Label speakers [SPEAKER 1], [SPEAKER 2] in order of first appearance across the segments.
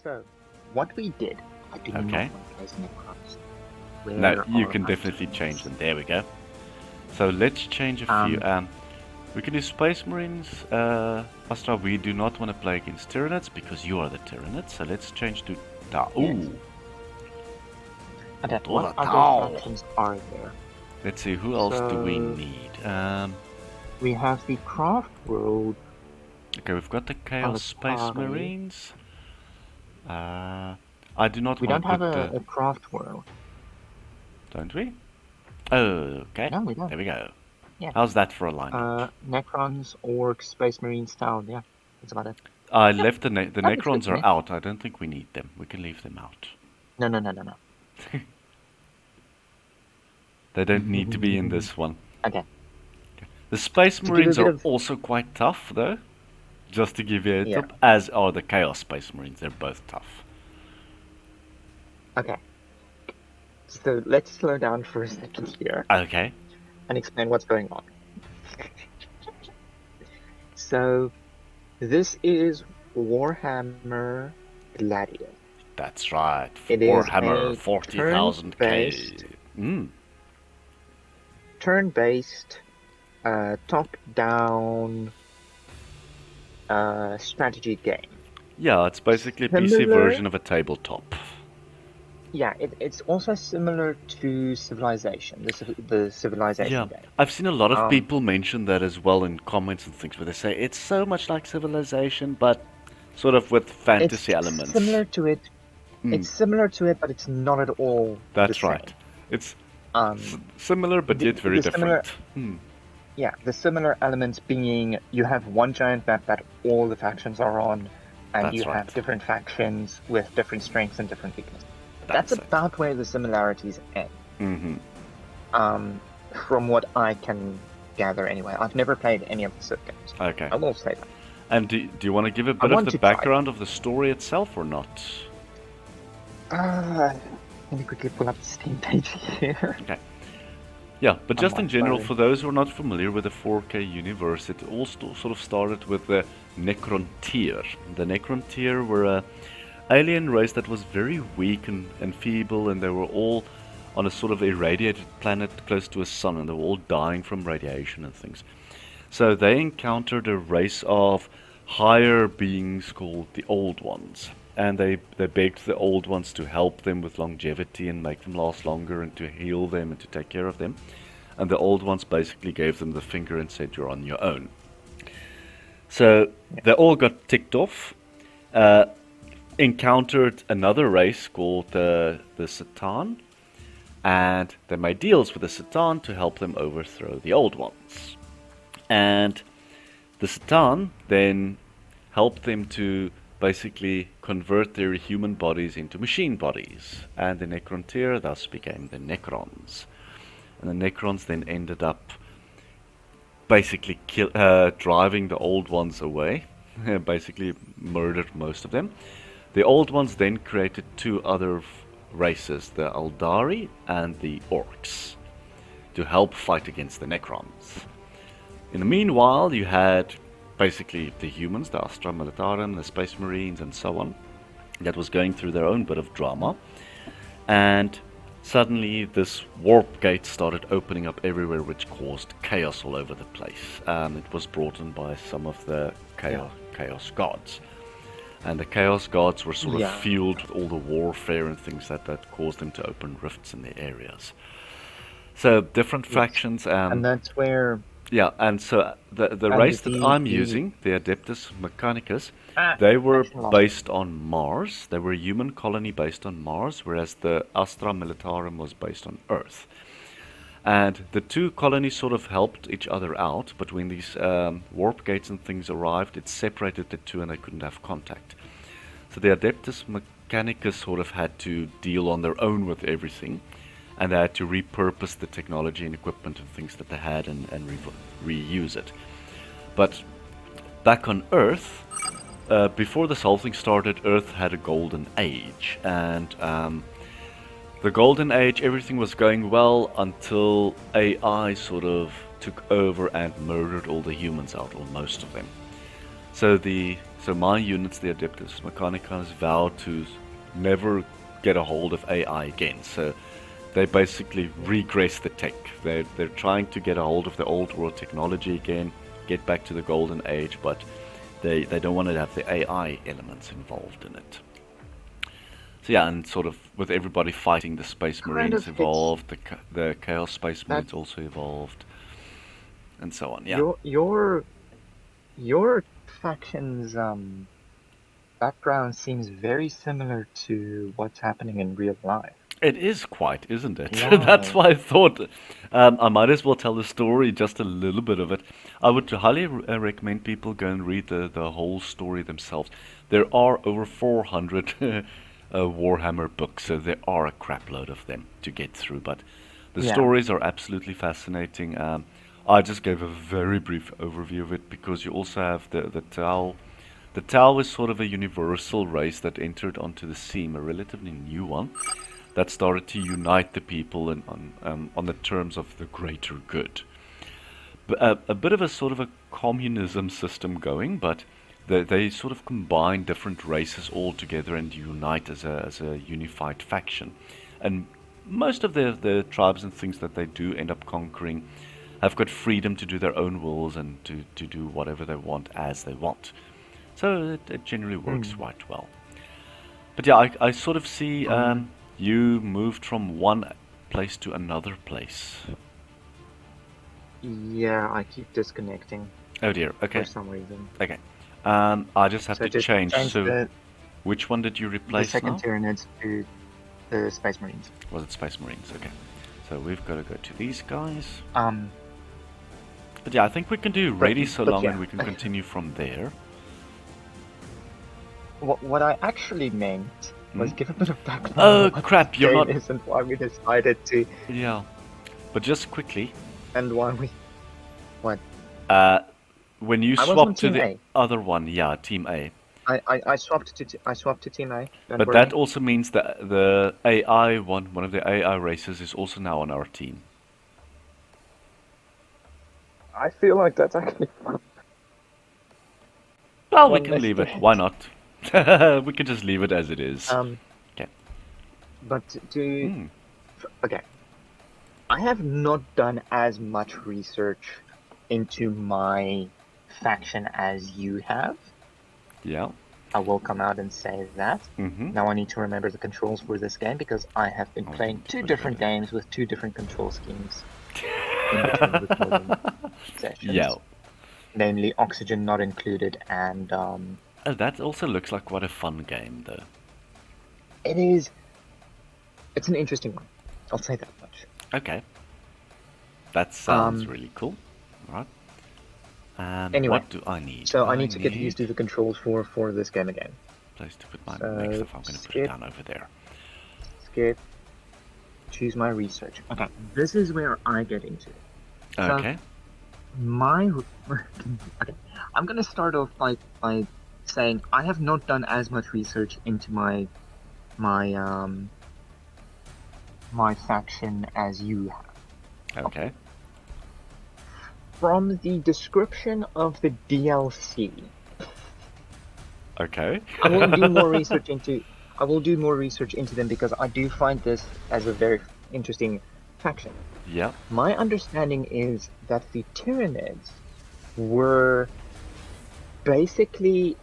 [SPEAKER 1] So, what we did, I do not
[SPEAKER 2] Okay.
[SPEAKER 1] want to place Necrons.
[SPEAKER 2] No,
[SPEAKER 1] Where
[SPEAKER 2] you
[SPEAKER 1] are
[SPEAKER 2] can
[SPEAKER 1] our
[SPEAKER 2] definitely
[SPEAKER 1] tokens?
[SPEAKER 2] change them. There we go. So let's change a few.
[SPEAKER 1] Um,
[SPEAKER 2] We can do Space Marines. Astra, we do not want to play against Tyranids because you are the Tyranids. So let's change to Tau.
[SPEAKER 1] yes. Okay, what
[SPEAKER 2] Tora
[SPEAKER 1] other
[SPEAKER 2] Tau.
[SPEAKER 1] factions are there?
[SPEAKER 2] Let's see, who else do we
[SPEAKER 1] So,
[SPEAKER 2] need?
[SPEAKER 1] we have the Craft World
[SPEAKER 2] Okay, we've got the Chaos Space
[SPEAKER 1] Palatari.
[SPEAKER 2] Marines. I do not
[SPEAKER 1] We
[SPEAKER 2] want
[SPEAKER 1] don't
[SPEAKER 2] to
[SPEAKER 1] have
[SPEAKER 2] put the...
[SPEAKER 1] a Craft World.
[SPEAKER 2] Don't we? Oh, okay.
[SPEAKER 1] No, we don't.
[SPEAKER 2] There we go.
[SPEAKER 1] Yeah.
[SPEAKER 2] How's that for a lineup?
[SPEAKER 1] Necrons, Orcs, Space Marines, Town. Yeah, that's about it.
[SPEAKER 2] I left the
[SPEAKER 1] That looks good
[SPEAKER 2] Necrons
[SPEAKER 1] to
[SPEAKER 2] are
[SPEAKER 1] me.
[SPEAKER 2] out. I don't think we need them. We can leave them out.
[SPEAKER 1] No.
[SPEAKER 2] They don't need to be in this one.
[SPEAKER 1] Okay.
[SPEAKER 2] The Space
[SPEAKER 1] To give a
[SPEAKER 2] Marines
[SPEAKER 1] bit
[SPEAKER 2] are
[SPEAKER 1] of
[SPEAKER 2] also quite tough, though. Just to give you a heads
[SPEAKER 1] yeah.
[SPEAKER 2] up, as are the Chaos Space Marines. They're both tough.
[SPEAKER 1] Okay. So let's slow down for a second here
[SPEAKER 2] Okay.
[SPEAKER 1] and explain what's going on. So, this is Warhammer Gladius.
[SPEAKER 2] That's right.
[SPEAKER 1] It is
[SPEAKER 2] Warhammer
[SPEAKER 1] a
[SPEAKER 2] 40,000 K.
[SPEAKER 1] turn-based, top-down strategy game.
[SPEAKER 2] Yeah, it's basically a PC
[SPEAKER 1] Similar-
[SPEAKER 2] version of a tabletop.
[SPEAKER 1] Yeah, it's also similar to Civilization, the Civilization
[SPEAKER 2] Yeah,
[SPEAKER 1] game.
[SPEAKER 2] I've seen a lot of people mention that as well in comments and things where they say it's so much like Civilization, but sort of with fantasy elements.
[SPEAKER 1] Similar to it. It's similar to it, but it's not at all.
[SPEAKER 2] That's
[SPEAKER 1] the same.
[SPEAKER 2] right. It's
[SPEAKER 1] Similar,
[SPEAKER 2] but yet very different.
[SPEAKER 1] Yeah, the similar elements being you have one giant map that all the factions are on, and
[SPEAKER 2] That's
[SPEAKER 1] you
[SPEAKER 2] right.
[SPEAKER 1] have different factions with different strengths and different weaknesses. That's
[SPEAKER 2] it.
[SPEAKER 1] about where the similarities end.
[SPEAKER 2] Mm-hmm.
[SPEAKER 1] From what I can gather, anyway. I've never played any of the Civ games.
[SPEAKER 2] Okay.
[SPEAKER 1] I will say that.
[SPEAKER 2] And do you want to give a bit of the background of the story itself or not?
[SPEAKER 1] Let me quickly pull up the Steam page here.
[SPEAKER 2] Okay. Yeah, but just
[SPEAKER 1] On
[SPEAKER 2] in
[SPEAKER 1] my
[SPEAKER 2] general,
[SPEAKER 1] phone.
[SPEAKER 2] for those who are not familiar with the 4K universe, it all sort of started with the Necrontyr. The Necrontyr were a alien race that was very weak and feeble, and they were all on a sort of irradiated planet close to a sun, and they were all dying from radiation and things. So they encountered a race of higher beings called the Old Ones. And they begged the Old Ones to help them with longevity and make them last longer and to heal them and to take care of them. And the Old Ones basically gave them the finger and said, you're on your own. So they all got ticked off, encountered another race called the Satan, and they made deals with the Satan to help them overthrow the Old Ones. And the Satan then helped them to basically convert their human bodies into machine bodies, and the Necrontyr thus became the Necrons. And the Necrons then ended up basically driving the Old Ones away, basically murdered most of them. The Old Ones then created two other races, the Aldari and the Orcs, to help fight against the Necrons. In the meanwhile, you had basically the humans, the Astra Militarum, the Space Marines, and so on, that was going through their own bit of drama. And suddenly this warp gate started opening up everywhere, which caused chaos all over the place. It was brought in by some of the chaos gods. And the chaos gods were sort of fueled with all the warfare and things that caused them to open rifts in their areas. So different factions.
[SPEAKER 1] And that's where...
[SPEAKER 2] Yeah, and so the race that I'm using, the Adeptus Mechanicus, they were based on Mars. They were a human colony based on Mars, whereas the Astra Militarum was based on Earth. And the two colonies sort of helped each other out, but when these warp gates and things arrived, it separated the two and they couldn't have contact. So the Adeptus Mechanicus sort of had to deal on their own with everything. And they had to repurpose the technology and equipment and things that they had and reuse it. But back on Earth, before this whole thing started, Earth had a golden age. And the golden age, everything was going well until AI sort of took over and murdered all the humans out, or most of them. So the So my units, the Adeptus Mechanicus, vow to never get a hold of AI again. So they basically regress the tech. They're trying to get a hold of the old world technology again, get back to the golden age, but they don't want to have the AI elements involved in it. So yeah, and sort of with everybody fighting, the Space
[SPEAKER 1] Kind
[SPEAKER 2] Marines
[SPEAKER 1] of hits
[SPEAKER 2] evolved, the Chaos Space
[SPEAKER 1] that
[SPEAKER 2] Marines also evolved, and so on. Yeah,
[SPEAKER 1] your faction's background seems very similar to what's happening in real life.
[SPEAKER 2] it is quite, isn't it? That's
[SPEAKER 1] Why?
[SPEAKER 2] why I thought I might as well tell the story, just a little bit of it. I would highly recommend people go and read the whole story themselves. There are over 400 Warhammer books, so there are a crapload of them to get through. But the
[SPEAKER 1] Yeah.
[SPEAKER 2] stories are absolutely fascinating. I just gave a very brief overview of it because you also have the Tau. The Tau is sort of a universal race that entered onto the scene, a relatively new one that started to unite the people on the terms of the greater good. A bit of a sort of a communism system going, but they sort of combine different races all together and unite as a unified faction. And most of the tribes and things that they do end up conquering have got freedom to do their own wills and to do whatever they want as they want. So it generally works
[SPEAKER 1] Hmm.
[SPEAKER 2] quite well. But yeah, I sort of see
[SPEAKER 1] Um,
[SPEAKER 2] you moved from one place to another place.
[SPEAKER 1] yeah, I keep disconnecting
[SPEAKER 2] Oh dear.
[SPEAKER 1] for
[SPEAKER 2] Okay.
[SPEAKER 1] some reason.
[SPEAKER 2] Okay. I just have
[SPEAKER 1] So
[SPEAKER 2] to
[SPEAKER 1] just
[SPEAKER 2] change.
[SPEAKER 1] change
[SPEAKER 2] So which one did you
[SPEAKER 1] the
[SPEAKER 2] replace
[SPEAKER 1] second
[SPEAKER 2] now?
[SPEAKER 1] Tyranids to the Space Marines.
[SPEAKER 2] Was it Space Marines? Okay. So we've got to go to these guys.
[SPEAKER 1] Um,
[SPEAKER 2] But yeah, I think we can do
[SPEAKER 1] but
[SPEAKER 2] ready so
[SPEAKER 1] but
[SPEAKER 2] long and
[SPEAKER 1] yeah,
[SPEAKER 2] we can continue from there.
[SPEAKER 1] what I actually meant
[SPEAKER 2] Hmm?
[SPEAKER 1] was give a bit of background on
[SPEAKER 2] Oh
[SPEAKER 1] what this
[SPEAKER 2] crap, you're
[SPEAKER 1] game
[SPEAKER 2] not.
[SPEAKER 1] is and why we decided to,
[SPEAKER 2] Yeah. But just quickly,
[SPEAKER 1] and why we what.
[SPEAKER 2] uh, when you
[SPEAKER 1] I was on
[SPEAKER 2] swap to
[SPEAKER 1] Team
[SPEAKER 2] the
[SPEAKER 1] A.
[SPEAKER 2] other one, yeah, Team A.
[SPEAKER 1] I swapped to I swapped to Team A. Don't
[SPEAKER 2] But that
[SPEAKER 1] worry.
[SPEAKER 2] also means that the AI one of the AI races, is also now on our team.
[SPEAKER 1] I feel like that's actually
[SPEAKER 2] Well, we
[SPEAKER 1] one
[SPEAKER 2] can
[SPEAKER 1] less
[SPEAKER 2] leave it. Why
[SPEAKER 1] dead.
[SPEAKER 2] not? We can just leave it as it is.
[SPEAKER 1] Um,
[SPEAKER 2] Okay.
[SPEAKER 1] but to
[SPEAKER 2] Hmm.
[SPEAKER 1] okay, I have not done as much research into my faction as you have.
[SPEAKER 2] Yeah.
[SPEAKER 1] I will come out and say that.
[SPEAKER 2] Mm-hmm.
[SPEAKER 1] Now I need to remember the controls for this game because I have been
[SPEAKER 2] Oh, we
[SPEAKER 1] playing
[SPEAKER 2] need to
[SPEAKER 1] two
[SPEAKER 2] put it
[SPEAKER 1] different
[SPEAKER 2] over there.
[SPEAKER 1] games with two different control schemes in between recording
[SPEAKER 2] Yeah.
[SPEAKER 1] sessions, namely Oxygen Not Included, and
[SPEAKER 2] Oh, that also looks like quite a fun game, though.
[SPEAKER 1] it is. It's an interesting one. I'll say that much.
[SPEAKER 2] Okay. That sounds
[SPEAKER 1] Um,
[SPEAKER 2] really cool. All right. And
[SPEAKER 1] anyway,
[SPEAKER 2] what do I need?
[SPEAKER 1] so I
[SPEAKER 2] I
[SPEAKER 1] need to get used
[SPEAKER 2] need
[SPEAKER 1] to the controls for this game again.
[SPEAKER 2] a place to put my mech
[SPEAKER 1] So
[SPEAKER 2] stuff. I'm going to put it
[SPEAKER 1] skip,
[SPEAKER 2] down over there.
[SPEAKER 1] skip, choose my research. Okay, this is where I get into it. So
[SPEAKER 2] Okay.
[SPEAKER 1] my okay, I'm gonna start off by saying I have not done as much research into my my faction as you have.
[SPEAKER 2] Okay.
[SPEAKER 1] From the description of the DLC,
[SPEAKER 2] Okay.
[SPEAKER 1] I will do more research into I will do more research into them because I do find this as a very interesting faction.
[SPEAKER 2] Yeah.
[SPEAKER 1] My understanding is that the Tyranids were basically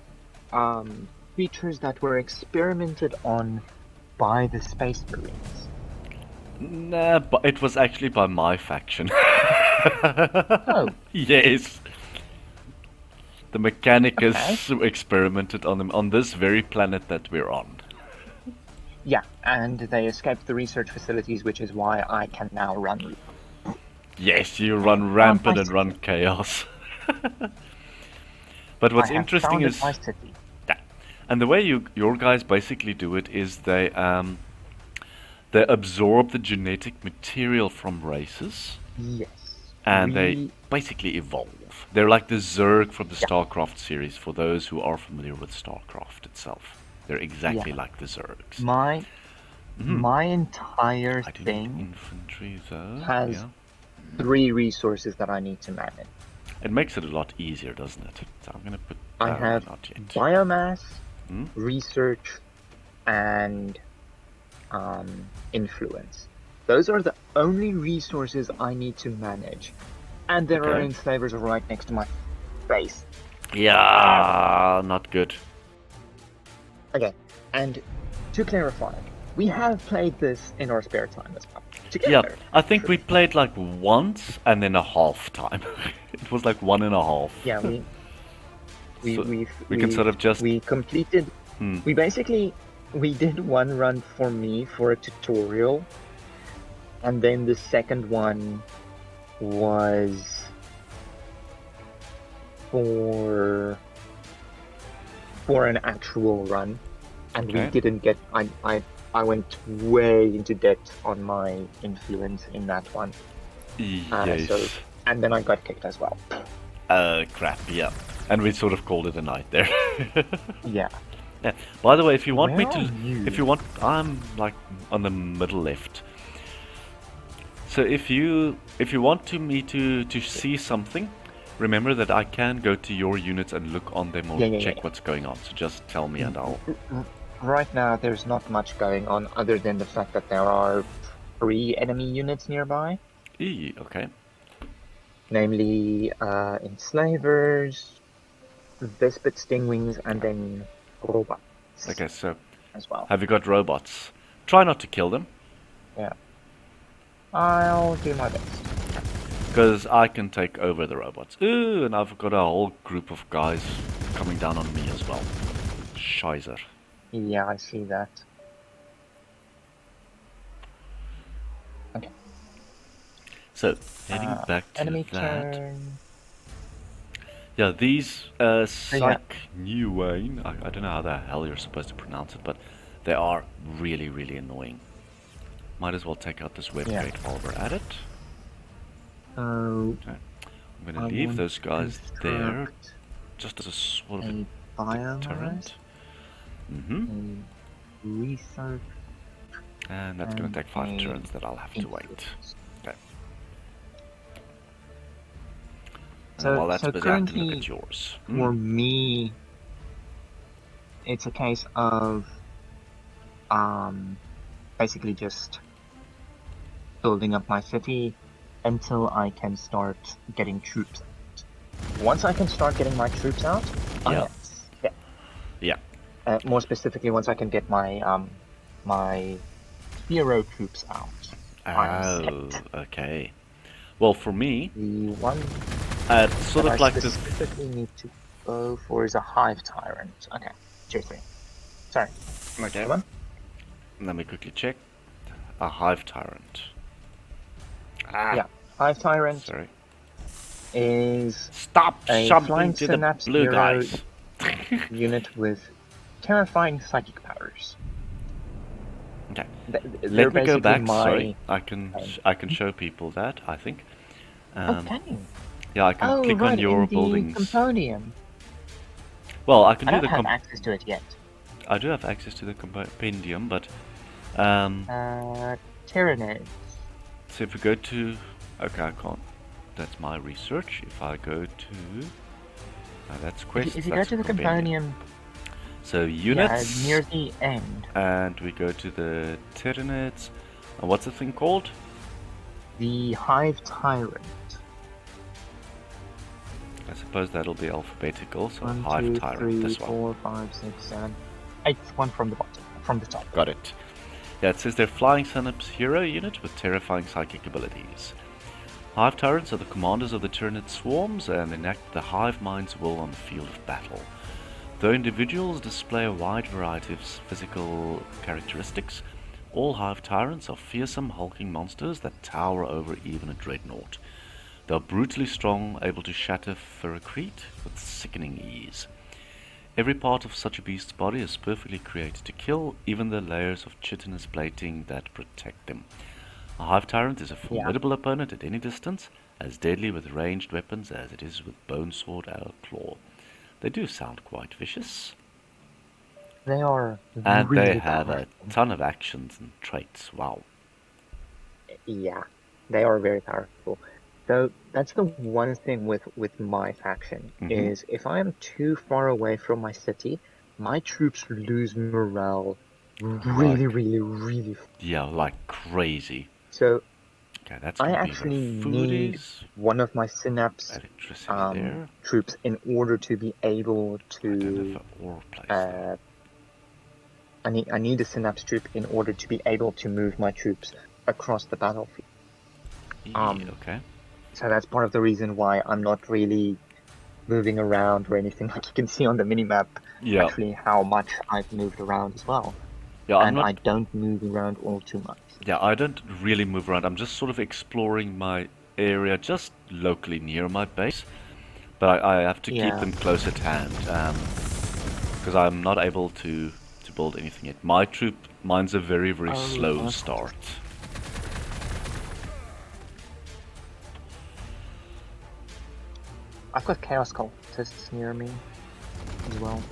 [SPEAKER 1] creatures that were experimented on by the Space Marines.
[SPEAKER 2] Nah, but it was actually by my faction.
[SPEAKER 1] Oh,
[SPEAKER 2] Yes. The
[SPEAKER 1] okay.
[SPEAKER 2] Mechanicus experimented on them on this very planet that we're on.
[SPEAKER 1] Yeah, and they escaped the research facilities, which is why I can now run
[SPEAKER 2] Yes, you run
[SPEAKER 1] found my
[SPEAKER 2] rampant and run
[SPEAKER 1] city.
[SPEAKER 2] chaos. But
[SPEAKER 1] I
[SPEAKER 2] what's
[SPEAKER 1] have
[SPEAKER 2] interesting
[SPEAKER 1] founded
[SPEAKER 2] is,
[SPEAKER 1] my city.
[SPEAKER 2] yeah, and the way your guys basically do it is they absorb the genetic material from races
[SPEAKER 1] Yes,
[SPEAKER 2] and they
[SPEAKER 1] we.
[SPEAKER 2] basically evolve. They're like the Zerg from the
[SPEAKER 1] Yeah,
[SPEAKER 2] StarCraft series for those who are familiar with StarCraft itself. They're
[SPEAKER 1] yeah.
[SPEAKER 2] exactly like the Zergs.
[SPEAKER 1] My
[SPEAKER 2] Hmm.
[SPEAKER 1] my entire
[SPEAKER 2] I do need
[SPEAKER 1] thing
[SPEAKER 2] infantry though.
[SPEAKER 1] has
[SPEAKER 2] Yeah.
[SPEAKER 1] 3 resources that I need to manage.
[SPEAKER 2] It makes it a lot easier, doesn't it? So I'm gonna put
[SPEAKER 1] I have
[SPEAKER 2] Not yet.
[SPEAKER 1] biomass,
[SPEAKER 2] Hmm?
[SPEAKER 1] research, and influence. Those are the only resources I need to manage. And there are
[SPEAKER 2] Okay.
[SPEAKER 1] enslavers right next to my face.
[SPEAKER 2] Yeah, not good.
[SPEAKER 1] Okay, and to clarify, we have played this in our spare time as well.
[SPEAKER 2] Yeah,
[SPEAKER 1] Together,
[SPEAKER 2] I think we
[SPEAKER 1] actually.
[SPEAKER 2] played like once and then a half time. It was like one and a half.
[SPEAKER 1] Yeah, we
[SPEAKER 2] So
[SPEAKER 1] we've
[SPEAKER 2] we can sort
[SPEAKER 1] we've
[SPEAKER 2] of just.
[SPEAKER 1] we completed
[SPEAKER 2] Hmm.
[SPEAKER 1] we basically we did one run for me for a tutorial, and then the second one was for an actual run, and we
[SPEAKER 2] Okay.
[SPEAKER 1] didn't get. I went way into depth on my influence in that one. So
[SPEAKER 2] Yes.
[SPEAKER 1] and then I got kicked as well.
[SPEAKER 2] Crap. Yeah. And we sort of called it a night there.
[SPEAKER 1] Yeah.
[SPEAKER 2] Yeah. By the way, if you want me
[SPEAKER 1] Where are
[SPEAKER 2] to, if
[SPEAKER 1] you?
[SPEAKER 2] you want, I'm like on the middle left. So if you want to see something, remember that I can go to your units and look on them or
[SPEAKER 1] Yeah.
[SPEAKER 2] check what's going on. So just tell me and I'll.
[SPEAKER 1] Right now, there's not much going on other than the fact that there are 3 enemy units nearby,
[SPEAKER 2] Okay.
[SPEAKER 1] namely enslavers, Vispid Stingwings, and then robots
[SPEAKER 2] Okay. So
[SPEAKER 1] as well.
[SPEAKER 2] have you got robots? Try not to kill them,
[SPEAKER 1] Yeah, I'll do my best.
[SPEAKER 2] because I can take over the robots. Ooh, and I've got a whole group of guys coming down on me as well. Scheiße.
[SPEAKER 1] Yeah, I see that. Okay.
[SPEAKER 2] So, heading back to
[SPEAKER 1] Enemy
[SPEAKER 2] that.
[SPEAKER 1] turn.
[SPEAKER 2] Yeah, these
[SPEAKER 1] Yeah.
[SPEAKER 2] Psych New Wayne, I don't know how the hell you're supposed to pronounce it, but they are really, really annoying. Might as well take out this web
[SPEAKER 1] Yeah.
[SPEAKER 2] gate while we're at it.
[SPEAKER 1] So
[SPEAKER 2] Okay. I'm going
[SPEAKER 1] I
[SPEAKER 2] to leave
[SPEAKER 1] want
[SPEAKER 2] those
[SPEAKER 1] to
[SPEAKER 2] guys there,
[SPEAKER 1] construct
[SPEAKER 2] just as a sort of a
[SPEAKER 1] a biomass,
[SPEAKER 2] deterrent. Mm-hmm.
[SPEAKER 1] a research,
[SPEAKER 2] And that's going to take 5
[SPEAKER 1] a
[SPEAKER 2] turns that I'll have to wait.
[SPEAKER 1] influence.
[SPEAKER 2] Okay.
[SPEAKER 1] So,
[SPEAKER 2] While that's
[SPEAKER 1] so
[SPEAKER 2] busy, I can look
[SPEAKER 1] currently,
[SPEAKER 2] at yours.
[SPEAKER 1] for me, it's a case of basically just building up my city until I can start getting troops out. Once I can start getting my troops out,
[SPEAKER 2] Yeah.
[SPEAKER 1] yeah.
[SPEAKER 2] Yeah.
[SPEAKER 1] More specifically, once I can get my my hero troops out, I'm
[SPEAKER 2] Oh,
[SPEAKER 1] set.
[SPEAKER 2] okay. Well, for me,
[SPEAKER 1] The one
[SPEAKER 2] it's sort
[SPEAKER 1] that
[SPEAKER 2] of
[SPEAKER 1] I
[SPEAKER 2] like the.
[SPEAKER 1] specifically need to go for is a hive tyrant. Okay, tier 3. Sorry.
[SPEAKER 2] Okay.
[SPEAKER 1] Come on.
[SPEAKER 2] Let me quickly check. A hive tyrant. Ah,
[SPEAKER 1] Yeah, hive tyrant
[SPEAKER 2] sorry.
[SPEAKER 1] is
[SPEAKER 2] Stop
[SPEAKER 1] a
[SPEAKER 2] jumping
[SPEAKER 1] flying
[SPEAKER 2] to the
[SPEAKER 1] synapse
[SPEAKER 2] blue
[SPEAKER 1] hero
[SPEAKER 2] guys.
[SPEAKER 1] unit with terrifying psychic powers.
[SPEAKER 2] Okay.
[SPEAKER 1] They're
[SPEAKER 2] Let me go
[SPEAKER 1] basically
[SPEAKER 2] back.
[SPEAKER 1] my.
[SPEAKER 2] Sorry, I can show people that. I think.
[SPEAKER 1] Okay.
[SPEAKER 2] Yeah, I can
[SPEAKER 1] Oh,
[SPEAKER 2] click on
[SPEAKER 1] right,
[SPEAKER 2] your
[SPEAKER 1] in the
[SPEAKER 2] buildings.
[SPEAKER 1] compendium.
[SPEAKER 2] Well, I can
[SPEAKER 1] I
[SPEAKER 2] do
[SPEAKER 1] don't
[SPEAKER 2] the.
[SPEAKER 1] have access to it yet.
[SPEAKER 2] I do have access to the compendium, but
[SPEAKER 1] Tyranids.
[SPEAKER 2] so if we go to. Okay, I can't. That's my research. If I go to. That's quests.
[SPEAKER 1] If you go
[SPEAKER 2] That's
[SPEAKER 1] to the compendium,
[SPEAKER 2] So units.
[SPEAKER 1] near the end,
[SPEAKER 2] And we go to the Tyranids. And what's the thing called?
[SPEAKER 1] the hive tyrant.
[SPEAKER 2] I suppose that'll be alphabetical. So
[SPEAKER 1] 1,
[SPEAKER 2] Hive
[SPEAKER 1] 2,
[SPEAKER 2] Tyrant.
[SPEAKER 1] 3,
[SPEAKER 2] This one.
[SPEAKER 1] 4, 5, 6, 7, 8th one from the bottom, from the top.
[SPEAKER 2] Got it. Yeah, it says they're Flying Synapse hero unit with terrifying psychic abilities. Hive Tyrants are the commanders of the Tyranid swarms and enact the hive mind's will on the field of battle. Though individuals display a wide variety of physical characteristics, all Hive Tyrants are fearsome, hulking monsters that tower over even a dreadnought. They are brutally strong, able to shatter ferrocrete with sickening ease. Every part of such a beast's body is perfectly created to kill, even the layers of chitinous plating that protect them. A Hive Tyrant is a formidable opponent at any distance, as deadly with ranged weapons as it is with bone sword or claw. They do sound quite vicious.
[SPEAKER 1] They are
[SPEAKER 2] And
[SPEAKER 1] really
[SPEAKER 2] they have
[SPEAKER 1] powerful.
[SPEAKER 2] a ton of actions and traits. Wow.
[SPEAKER 1] Yeah, they are very powerful. So that's the one thing with my faction is if I am too far away from my city, my troops lose morale really,
[SPEAKER 2] Like,
[SPEAKER 1] really, really.
[SPEAKER 2] yeah, like crazy.
[SPEAKER 1] So
[SPEAKER 2] Okay, that's
[SPEAKER 1] I
[SPEAKER 2] gonna be where
[SPEAKER 1] actually
[SPEAKER 2] food
[SPEAKER 1] need
[SPEAKER 2] is.
[SPEAKER 1] one of my synapse
[SPEAKER 2] Electricity there.
[SPEAKER 1] troops in order to be able
[SPEAKER 2] I don't have
[SPEAKER 1] to.
[SPEAKER 2] an ore place though.
[SPEAKER 1] Uh, I need a synapse troop in order to be able to move my troops across the battlefield.
[SPEAKER 2] Yeah,
[SPEAKER 1] Um,
[SPEAKER 2] okay.
[SPEAKER 1] so that's part of the reason why I'm not really moving around or anything. Like you can see on the minimap,
[SPEAKER 2] Yeah,
[SPEAKER 1] actually how much I've moved around as well.
[SPEAKER 2] yeah. I'm
[SPEAKER 1] And
[SPEAKER 2] not.
[SPEAKER 1] I don't move around all too much.
[SPEAKER 2] Yeah, I don't really move around. I'm just sort of exploring my area just locally near my base. But I have to keep
[SPEAKER 1] Yeah.
[SPEAKER 2] them close at hand because I'm not able to build anything yet. Mine's a very very
[SPEAKER 1] Oh,
[SPEAKER 2] slow
[SPEAKER 1] okay.
[SPEAKER 2] start.
[SPEAKER 1] I've got chaos cultists near me as well.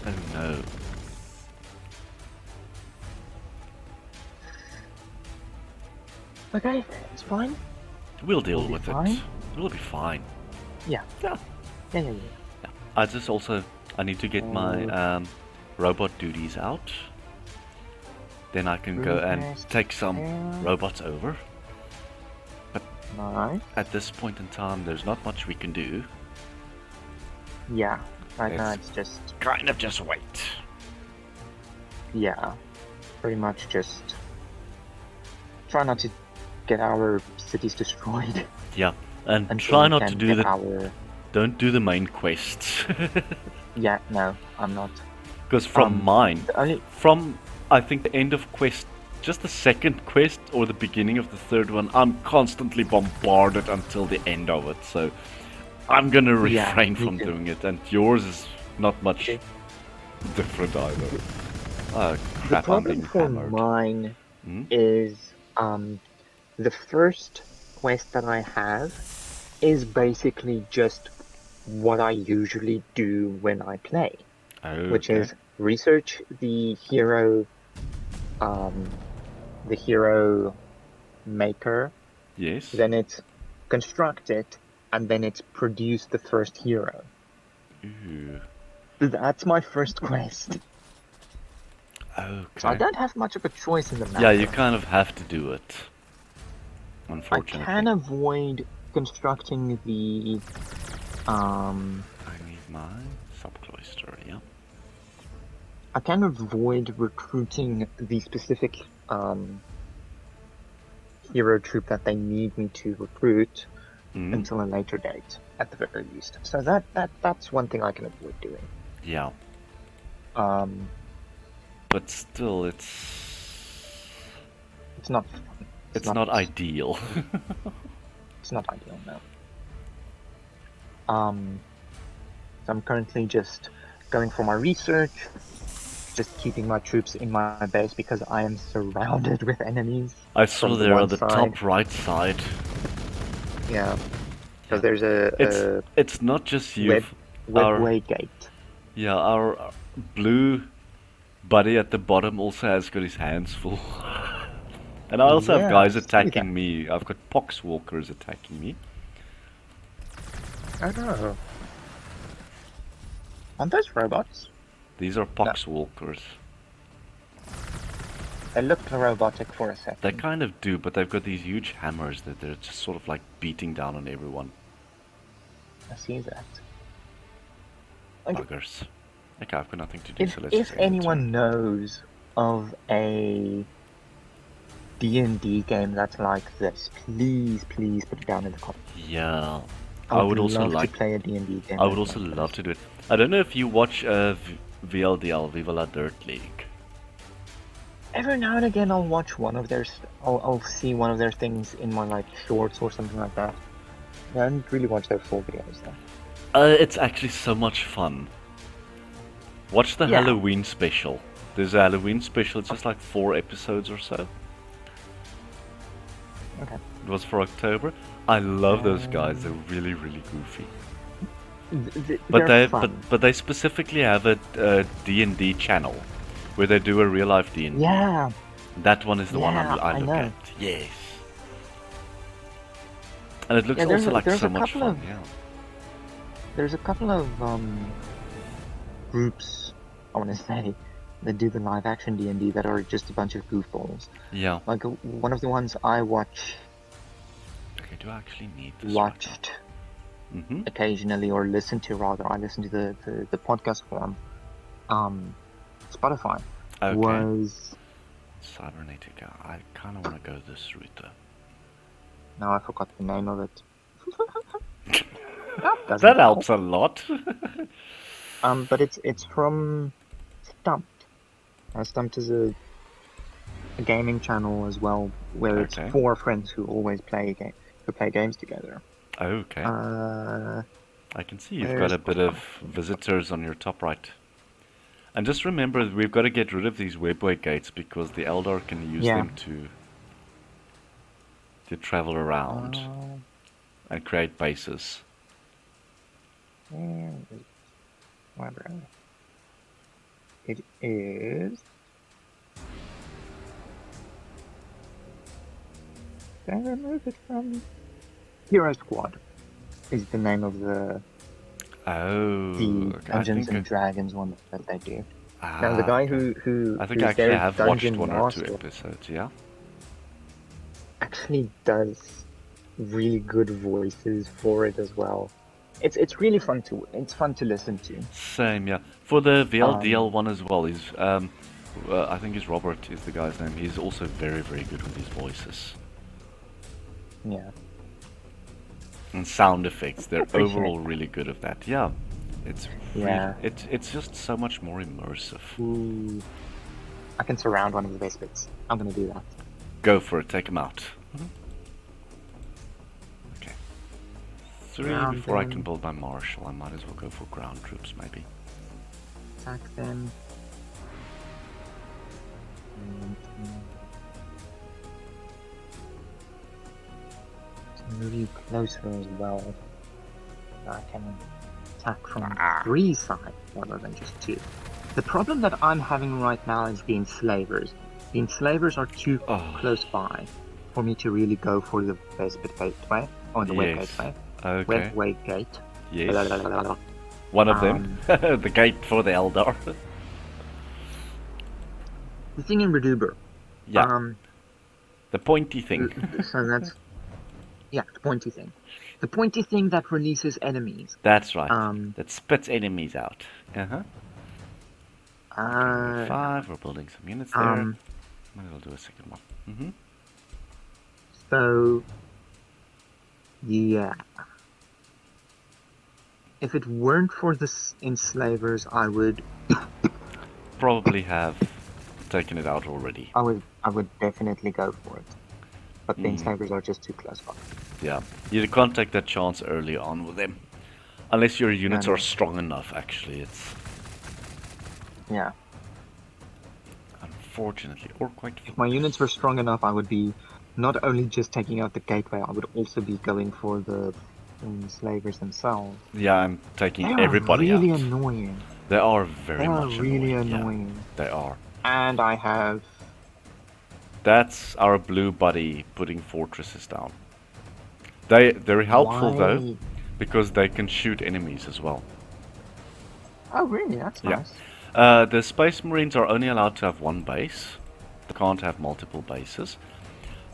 [SPEAKER 2] Oh no.
[SPEAKER 1] Okay, it's fine.
[SPEAKER 2] We'll
[SPEAKER 1] We'll
[SPEAKER 2] deal
[SPEAKER 1] be
[SPEAKER 2] with
[SPEAKER 1] fine.
[SPEAKER 2] it. We'll be fine.
[SPEAKER 1] Yeah.
[SPEAKER 2] Yeah.
[SPEAKER 1] Yeah.
[SPEAKER 2] Yeah. I need to get my robot duties out. Then I can go and
[SPEAKER 1] Progress
[SPEAKER 2] take some
[SPEAKER 1] there.
[SPEAKER 2] robots over.
[SPEAKER 1] Nice.
[SPEAKER 2] At this point in time, there's not much we can do.
[SPEAKER 1] Yeah. Right now
[SPEAKER 2] Let's
[SPEAKER 1] it's just,
[SPEAKER 2] kind of just wait.
[SPEAKER 1] yeah, pretty much just try not to get our cities destroyed
[SPEAKER 2] Yeah, and
[SPEAKER 1] until
[SPEAKER 2] try
[SPEAKER 1] we
[SPEAKER 2] not
[SPEAKER 1] can
[SPEAKER 2] to do
[SPEAKER 1] get
[SPEAKER 2] the.
[SPEAKER 1] our.
[SPEAKER 2] Don't do the main quests.
[SPEAKER 1] Yeah, no, I'm not.
[SPEAKER 2] Because from mine,
[SPEAKER 1] The only
[SPEAKER 2] from I think the end of quest, just the second quest or the beginning of the third one, I'm constantly bombarded until the end of it. So I'm gonna refrain
[SPEAKER 1] me
[SPEAKER 2] from
[SPEAKER 1] too.
[SPEAKER 2] doing it, and yours is not much
[SPEAKER 1] Okay.
[SPEAKER 2] different either. Oh
[SPEAKER 1] The
[SPEAKER 2] crap! I'm
[SPEAKER 1] problem
[SPEAKER 2] being
[SPEAKER 1] for
[SPEAKER 2] hammered.
[SPEAKER 1] mine
[SPEAKER 2] Hmm?
[SPEAKER 1] is the first quest that I have is basically just what I usually do when I play, which
[SPEAKER 2] Okay.
[SPEAKER 1] is research the hero maker,
[SPEAKER 2] Yes.
[SPEAKER 1] then it's construct it, and then it's produce the first hero.
[SPEAKER 2] Ooh.
[SPEAKER 1] That's my first quest. So I
[SPEAKER 2] Okay.
[SPEAKER 1] don't have much of a choice in the
[SPEAKER 2] Yeah,
[SPEAKER 1] matter.
[SPEAKER 2] you kind of have to do it.
[SPEAKER 1] I
[SPEAKER 2] Unfortunately.
[SPEAKER 1] can avoid constructing the
[SPEAKER 2] I need my subcloister, yeah.
[SPEAKER 1] I can avoid recruiting the specific hero troop that they need me to recruit
[SPEAKER 2] Mm,
[SPEAKER 1] until a later date, at the very least. So that's one thing I can avoid doing.
[SPEAKER 2] yeah.
[SPEAKER 1] Um,
[SPEAKER 2] But still,
[SPEAKER 1] it's not fun.
[SPEAKER 2] it's not ideal.
[SPEAKER 1] It's not ideal, no. So I'm currently just going for my research, just keeping my troops in my base because I am surrounded with enemies.
[SPEAKER 2] I saw
[SPEAKER 1] From the
[SPEAKER 2] there
[SPEAKER 1] one
[SPEAKER 2] on the
[SPEAKER 1] side.
[SPEAKER 2] top right side.
[SPEAKER 1] Yeah,
[SPEAKER 2] Yeah.
[SPEAKER 1] because there's a
[SPEAKER 2] It's not just you.
[SPEAKER 1] red webway gate.
[SPEAKER 2] Yeah, our blue buddy at the bottom also has got his hands full. And I also have
[SPEAKER 1] Yeah, I
[SPEAKER 2] guys
[SPEAKER 1] see
[SPEAKER 2] attacking
[SPEAKER 1] that.
[SPEAKER 2] me. I've got poxwalkers attacking me.
[SPEAKER 1] I know. Aren't those robots?
[SPEAKER 2] These are poxwalkers.
[SPEAKER 1] They looked robotic for a second.
[SPEAKER 2] They kind of do, but they've got these huge hammers that they're just sort of like beating down on everyone.
[SPEAKER 1] I see that. Okay.
[SPEAKER 2] Buggers. Okay, I've got nothing to do,
[SPEAKER 1] If,
[SPEAKER 2] so let's
[SPEAKER 1] if
[SPEAKER 2] just end the
[SPEAKER 1] anyone
[SPEAKER 2] turn.
[SPEAKER 1] knows of a D&D game that's like this, please put it down in the comments.
[SPEAKER 2] Yeah.
[SPEAKER 1] I would also love to play a D&D game.
[SPEAKER 2] I would also love to do it. I don't know if you watch VLDL, Viva La Dirt League.
[SPEAKER 1] Every now and again, I'll watch one of their. I'll see one of their things in my like shorts or something like that. I don't really watch their full videos though.
[SPEAKER 2] It's actually so much fun. Watch the
[SPEAKER 1] Yeah.
[SPEAKER 2] Halloween special. There's a Halloween special, it's just like 4 episodes or so.
[SPEAKER 1] Okay.
[SPEAKER 2] It was for October. I love those guys, they're really, really goofy. But
[SPEAKER 1] They're fun.
[SPEAKER 2] they specifically have a D&D channel where they do a real life D&D.
[SPEAKER 1] Yeah.
[SPEAKER 2] That one is the one
[SPEAKER 1] Yeah,
[SPEAKER 2] I
[SPEAKER 1] I
[SPEAKER 2] look
[SPEAKER 1] know.
[SPEAKER 2] at. Yes. And it looks
[SPEAKER 1] Yeah,
[SPEAKER 2] also like
[SPEAKER 1] there's
[SPEAKER 2] so
[SPEAKER 1] a
[SPEAKER 2] much
[SPEAKER 1] couple
[SPEAKER 2] fun,
[SPEAKER 1] of
[SPEAKER 2] yeah.
[SPEAKER 1] there's a couple of groups, I want to say, that do the live action D&D that are just a bunch of goofballs.
[SPEAKER 2] Yeah.
[SPEAKER 1] Like one of the ones I watched
[SPEAKER 2] Okay, do I actually need this right now? Mm-hmm.
[SPEAKER 1] occasionally, or listened to rather, I listened to the podcast form, Spotify,
[SPEAKER 2] Okay.
[SPEAKER 1] was...
[SPEAKER 2] Cybernetica. I kind of want to go this route though.
[SPEAKER 1] Now I forgot the name of it. That
[SPEAKER 2] That
[SPEAKER 1] doesn't help.
[SPEAKER 2] helps a lot.
[SPEAKER 1] But it's from Stumped. Stumped is a gaming channel as well, where it's
[SPEAKER 2] Okay.
[SPEAKER 1] 4 friends who always play games together.
[SPEAKER 2] Okay.
[SPEAKER 1] Uh,
[SPEAKER 2] I can see you've got
[SPEAKER 1] where's
[SPEAKER 2] a bit of visitors on your top right. And just remember, we've got to get rid of these webway gates because the Eldar can use
[SPEAKER 1] Yeah.
[SPEAKER 2] them to travel around and create bases.
[SPEAKER 1] Where is library? It is. Did I remove it from? Hero Squad is the name of the
[SPEAKER 2] Oh, okay. I
[SPEAKER 1] Dungeons
[SPEAKER 2] think
[SPEAKER 1] and Dragons one that they do. Now the guy
[SPEAKER 2] okay. I think I
[SPEAKER 1] who's
[SPEAKER 2] actually
[SPEAKER 1] their
[SPEAKER 2] have watched
[SPEAKER 1] dungeon
[SPEAKER 2] 1 or 2
[SPEAKER 1] master
[SPEAKER 2] episodes. Yeah.
[SPEAKER 1] actually does really good voices for it as well. It's really fun to listen to.
[SPEAKER 2] Same, yeah. For the VLDL one as well, I think it's Robert is the guy's name. He's also very, very good with his voices
[SPEAKER 1] Yeah.
[SPEAKER 2] and sound effects. They're
[SPEAKER 1] Appreciate
[SPEAKER 2] overall
[SPEAKER 1] that.
[SPEAKER 2] really good at that. Yeah, it's
[SPEAKER 1] Yeah.
[SPEAKER 2] it's just so much more immersive.
[SPEAKER 1] Ooh. I can surround one of the base bits. I'm gonna do that.
[SPEAKER 2] Go for it. Take him out. Okay. 3
[SPEAKER 1] Surround
[SPEAKER 2] before I
[SPEAKER 1] them.
[SPEAKER 2] can build my marshal. I might as well go for ground troops, maybe.
[SPEAKER 1] Attack them. To move you closer as well. I can attack from 3 sides rather than just 2. The problem that I'm having right now is the enslavers. The enslavers are too close by for me to really go for the base bit gateway, or the web gateway.
[SPEAKER 2] Okay.
[SPEAKER 1] Web gate.
[SPEAKER 2] Yes. One of them. The gate for the Eldar.
[SPEAKER 1] The thing in Reduber.
[SPEAKER 2] Yeah. The pointy thing.
[SPEAKER 1] So that's... Yeah, the pointy thing. The pointy thing that releases enemies.
[SPEAKER 2] That's right. That spits enemies out. Uh-huh. Okay, 5, we're building some units there. Might as well do a second one. Mm-hmm.
[SPEAKER 1] So, yeah. If it weren't for the enslavers, I would
[SPEAKER 2] probably have taken it out already.
[SPEAKER 1] I would definitely go for it. But the enslavers are just too close by.
[SPEAKER 2] Yeah, you can't take that chance early on with them. Unless your units are strong enough, actually. It's...
[SPEAKER 1] Yeah.
[SPEAKER 2] Unfortunately, or quite...
[SPEAKER 1] If my units were strong enough, I would be not only just taking out the gateway, I would also be going for the enslavers themselves.
[SPEAKER 2] Yeah, I'm taking
[SPEAKER 1] they
[SPEAKER 2] everybody
[SPEAKER 1] really
[SPEAKER 2] out.
[SPEAKER 1] Annoying.
[SPEAKER 2] They are very much
[SPEAKER 1] really
[SPEAKER 2] annoying.
[SPEAKER 1] Yeah,
[SPEAKER 2] they are.
[SPEAKER 1] And I have...
[SPEAKER 2] That's our blue buddy putting fortresses down. They're helpful though, because they can shoot enemies as well.
[SPEAKER 1] Oh really? That's nice.
[SPEAKER 2] The Space Marines are only allowed to have 1 base. They can't have multiple bases.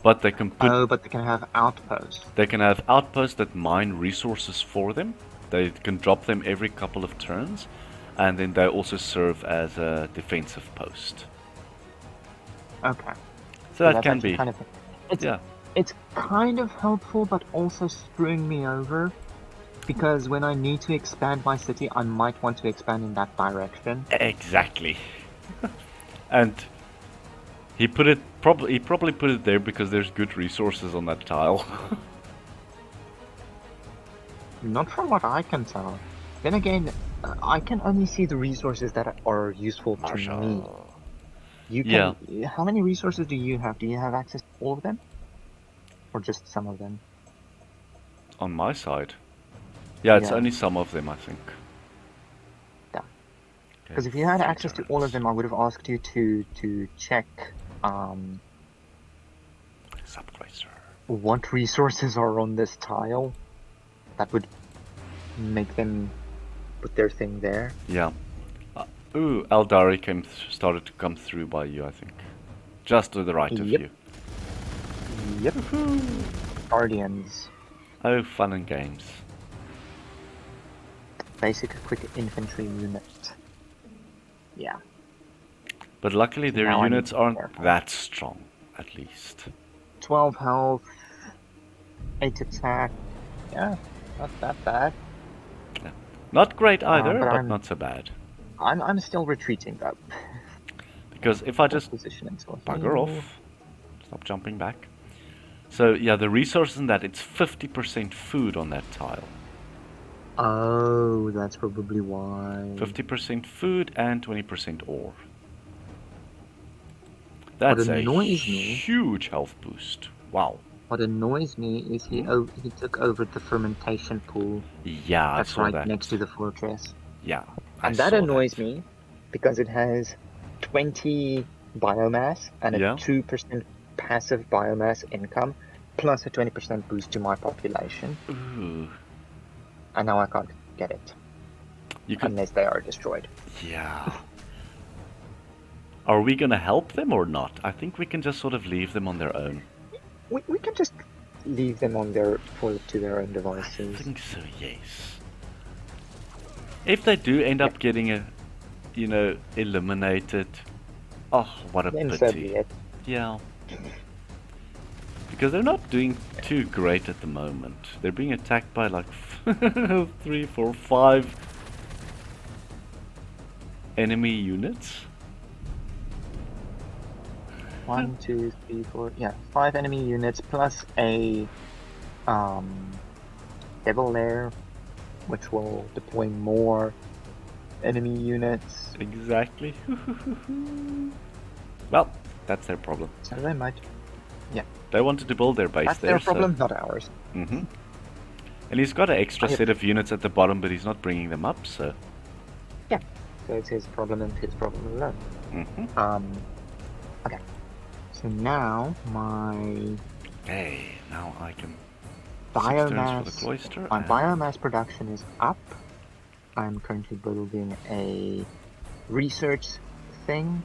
[SPEAKER 2] But they can put...
[SPEAKER 1] Oh, but they can have outposts.
[SPEAKER 2] They can have outposts that mine resources for them. They can drop them every couple of turns. And then they also serve as a defensive post.
[SPEAKER 1] Okay.
[SPEAKER 2] So that can be...
[SPEAKER 1] Kind of, it's kind of helpful, but also screwing me over. Because when I need to expand my city, I might want to expand in that direction.
[SPEAKER 2] Exactly. And he probably put it there because there's good resources on that tile.
[SPEAKER 1] Not from what I can tell. Then again, I can only see the resources that are useful to me. You can. Yeah. How many resources do you have? Do you have access to all of them? Or just some of them?
[SPEAKER 2] On my side. Yeah, it's only some of them, I think.
[SPEAKER 1] Yeah. Because if you had access to all of them, I would have asked you to check...
[SPEAKER 2] Subclaser.
[SPEAKER 1] what resources are on this tile that would make them put their thing there.
[SPEAKER 2] Yeah. Ooh, Eldari started to come through by you, I think. Just to the right of
[SPEAKER 1] Yep.
[SPEAKER 2] you.
[SPEAKER 1] Yep. Guardians.
[SPEAKER 2] Oh, fun and games.
[SPEAKER 1] Basic quick infantry unit. Yeah.
[SPEAKER 2] But luckily their
[SPEAKER 1] Now I need
[SPEAKER 2] units
[SPEAKER 1] to be
[SPEAKER 2] aren't
[SPEAKER 1] careful.
[SPEAKER 2] that strong, at least.
[SPEAKER 1] 12 health, 8 attack. Yeah, not that bad.
[SPEAKER 2] Yeah. Not great either,
[SPEAKER 1] But
[SPEAKER 2] but not so bad.
[SPEAKER 1] I'm still retreating though.
[SPEAKER 2] Because if I just
[SPEAKER 1] Position until
[SPEAKER 2] bugger
[SPEAKER 1] here.
[SPEAKER 2] off, stop jumping back. So yeah, the resource in that, it's 50% food on that tile.
[SPEAKER 1] Oh, that's probably why.
[SPEAKER 2] 50% food and 20% ore.
[SPEAKER 1] What
[SPEAKER 2] That's a
[SPEAKER 1] annoys me,
[SPEAKER 2] huge health boost. Wow.
[SPEAKER 1] what annoys me is he took over the fermentation pool
[SPEAKER 2] Yeah, I
[SPEAKER 1] that's
[SPEAKER 2] saw
[SPEAKER 1] right
[SPEAKER 2] that.
[SPEAKER 1] next to the fortress.
[SPEAKER 2] Yeah, I
[SPEAKER 1] And that
[SPEAKER 2] saw
[SPEAKER 1] annoys
[SPEAKER 2] that.
[SPEAKER 1] me because it has 20 biomass and a
[SPEAKER 2] Yeah.
[SPEAKER 1] 2% passive biomass income, plus a 20% boost to my population.
[SPEAKER 2] Ooh.
[SPEAKER 1] And now I can't get it.
[SPEAKER 2] You could.
[SPEAKER 1] Unless they are destroyed.
[SPEAKER 2] Yeah. Are we gonna help them or not? I think we can just sort of leave them on their own.
[SPEAKER 1] We can just leave them on their to their own
[SPEAKER 2] I
[SPEAKER 1] devices.
[SPEAKER 2] think so, yes. If they do end up getting eliminated, oh, what a
[SPEAKER 1] Then so
[SPEAKER 2] pity.
[SPEAKER 1] be it.
[SPEAKER 2] Yeah. Because they're not doing too great at the moment. They're being attacked by like 3, 4, 5 enemy units.
[SPEAKER 1] 1, 2, 3, 4. Yeah, 5 enemy units plus a devil lair, which will deploy more enemy units.
[SPEAKER 2] Exactly. Well, that's their problem.
[SPEAKER 1] So they might. Yeah.
[SPEAKER 2] They wanted to build their base
[SPEAKER 1] That's
[SPEAKER 2] there,
[SPEAKER 1] their problem, not ours.
[SPEAKER 2] And he's got an extra set of units at the bottom, but he's not bringing them up, so.
[SPEAKER 1] Yeah. So it's his problem and his problem alone. Okay. So now my
[SPEAKER 2] Hey, now I can.
[SPEAKER 1] biomass.
[SPEAKER 2] For the cloister.
[SPEAKER 1] My biomass production is up. I'm currently building a research thing.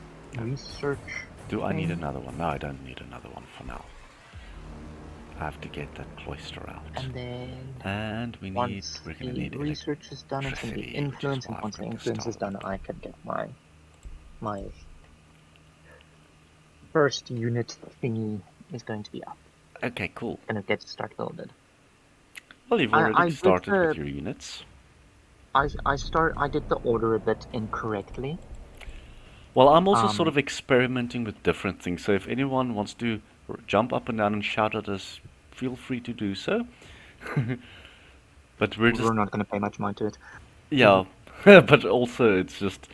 [SPEAKER 2] Do I need another one? No, I don't need another one for now. I have to get that cloister out.
[SPEAKER 1] And then
[SPEAKER 2] And we're gonna need
[SPEAKER 1] research is done, it's gonna be influence, and once the influence is done, I can get my first unit thingy is going to be up.
[SPEAKER 2] Okay, cool.
[SPEAKER 1] Gonna get to start loaded.
[SPEAKER 2] Well, you've already started with your units.
[SPEAKER 1] I did the order a bit incorrectly.
[SPEAKER 2] Well, I'm also sort of experimenting with different things, so if anyone wants to jump up and down and shout at us, feel free to do so. But we're
[SPEAKER 1] not going to pay much mind to it.
[SPEAKER 2] Yeah, but also it's just,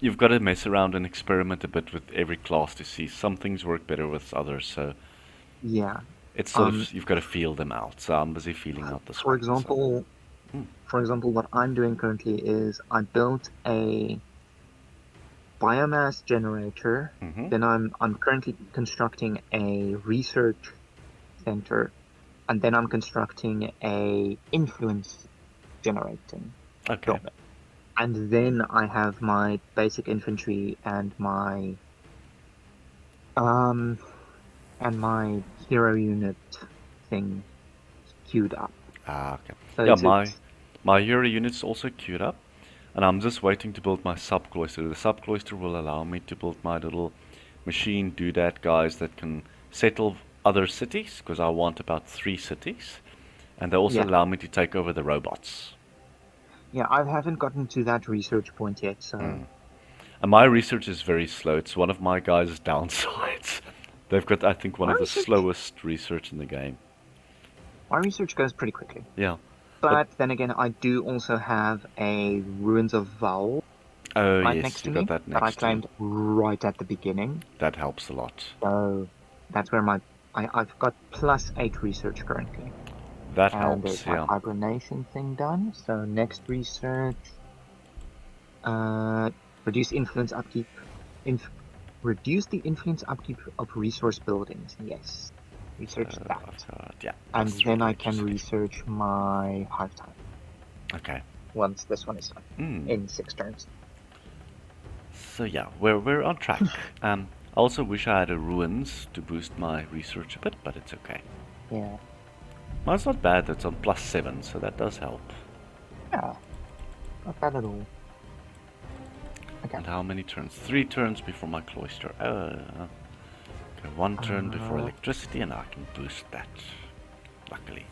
[SPEAKER 2] you've got to mess around and experiment a bit with every class to see some things work better with others, so
[SPEAKER 1] yeah.
[SPEAKER 2] It's sort of, you've got to feel them out, so I'm busy feeling out this
[SPEAKER 1] one. For example, what I'm doing currently is I built a biomass generator. Then I'm currently constructing a research center, and then I'm constructing a influence generating building. And then I have my basic infantry and my hero unit thing queued up.
[SPEAKER 2] Okay.
[SPEAKER 1] So
[SPEAKER 2] yeah, my hero unit's also queued up, and I'm just waiting to build my sub-cloister. The sub-cloister will allow me to build my little machine doodad guys that can settle other cities, because I want about 3 cities, and they also allow me to take over the robots.
[SPEAKER 1] Yeah, I haven't gotten to that research point yet, so...
[SPEAKER 2] And my research is very slow. It's one of my guys' downsides. They've got, I think, one of the slowest research in the game.
[SPEAKER 1] My research goes pretty quickly.
[SPEAKER 2] Yeah.
[SPEAKER 1] But then again, I do also have a Ruins of Val next to me that I claimed right at the beginning.
[SPEAKER 2] That helps a lot.
[SPEAKER 1] So that's where I've got +8 research currently.
[SPEAKER 2] That helps,
[SPEAKER 1] there's my hibernation thing done. So next research, reduce influence upkeep. Reduce the influence upkeep of resource buildings. Yes. Research
[SPEAKER 2] So
[SPEAKER 1] that.
[SPEAKER 2] I've got, yeah,
[SPEAKER 1] And
[SPEAKER 2] plus 3
[SPEAKER 1] then
[SPEAKER 2] to
[SPEAKER 1] I can
[SPEAKER 2] electricity.
[SPEAKER 1] research my hive time
[SPEAKER 2] Okay.
[SPEAKER 1] once this one is done
[SPEAKER 2] Mm.
[SPEAKER 1] in 6 turns.
[SPEAKER 2] So yeah, we're on track. I also wish I had a ruins to boost my research a bit, but it's okay.
[SPEAKER 1] Yeah.
[SPEAKER 2] Well, it's not bad. It's on +7, so that does help.
[SPEAKER 1] Yeah. Not bad at all. Okay.
[SPEAKER 2] And how many turns? 3 turns before my cloister. Okay, 1 turn before electricity, and I can boost that. Luckily,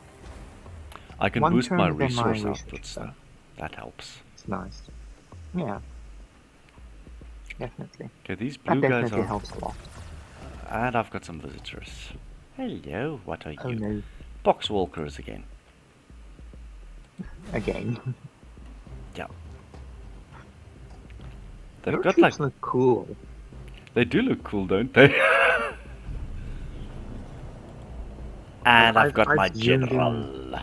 [SPEAKER 2] I can
[SPEAKER 1] 1
[SPEAKER 2] boost my
[SPEAKER 1] turn, then my
[SPEAKER 2] resource
[SPEAKER 1] research is
[SPEAKER 2] outputs though.
[SPEAKER 1] done.
[SPEAKER 2] That helps.
[SPEAKER 1] It's nice. Yeah, definitely.
[SPEAKER 2] Okay, these
[SPEAKER 1] That
[SPEAKER 2] blue guys
[SPEAKER 1] definitely
[SPEAKER 2] are,
[SPEAKER 1] helps a lot.
[SPEAKER 2] and I've got some visitors. Hello, what are
[SPEAKER 1] Oh
[SPEAKER 2] you?
[SPEAKER 1] no,
[SPEAKER 2] Boxwalkers again.
[SPEAKER 1] again.
[SPEAKER 2] Yeah. They've
[SPEAKER 1] Your
[SPEAKER 2] got like,
[SPEAKER 1] troops look cool.
[SPEAKER 2] they do look cool, don't they?
[SPEAKER 1] Like
[SPEAKER 2] And I've got
[SPEAKER 1] I've
[SPEAKER 2] my
[SPEAKER 1] zoomed
[SPEAKER 2] general.
[SPEAKER 1] in.